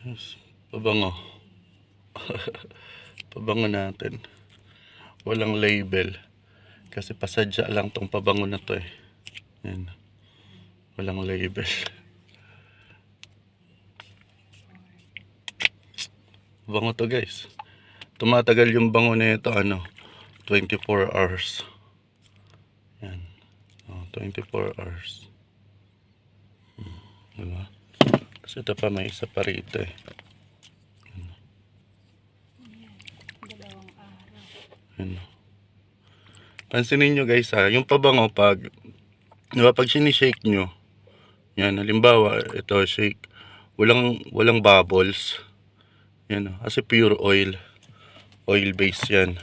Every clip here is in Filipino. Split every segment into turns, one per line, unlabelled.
Yes, pabango. Pabango natin. Walang label. Kasi pasadya lang tong pabango na to eh. Yan. Walang label. Bango to guys. Tumatagal yung bango na ito 24 hours. Yan. 24 hours. Diba? Kasi ito pa may isa pa rito eh. Yan. Pansinin nyo guys yung pabango diba, pag sinishake nyo, yan, halimbawa, ito shake, walang bubbles. Yan, kasi pure oil base yan.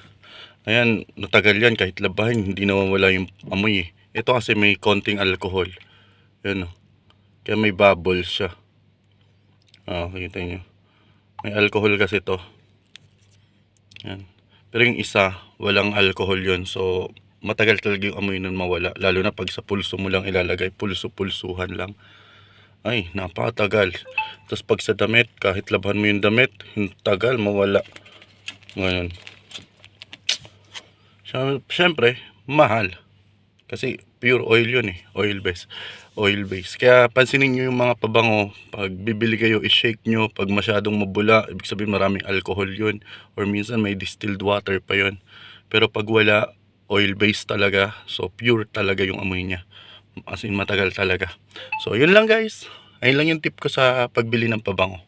Ayan, natagal yan kahit labahin, hindi nawawala yung amoy eh. Ito kasi may konting alcohol. Yan, kaya may bubbles siya. Kita nyo. May alcohol kasi to. Yan. Pero yung isa, walang alcohol yon. So, matagal talaga yung amoy nun mawala. Lalo na pag sa pulso mo lang ilalagay. Pulsuhan lang. Ay, napakatagal. Tapos pag sa damit, kahit labhan mo yung damit, yung tagal, mawala. Ngayon. Siyempre, mahal. Kasi pure oil yun eh. Oil base. Kaya pansinin nyo yung mga pabango. Pag bibili kayo, i-shake nyo. Pag masyadong mabula, ibig sabihin maraming alcohol yun. Or minsan may distilled water pa yun. Pero pag wala, oil base talaga. So pure talaga yung amoy niya. As in matagal talaga. So yun lang guys. Ayun lang yung tip ko sa pagbili ng pabango.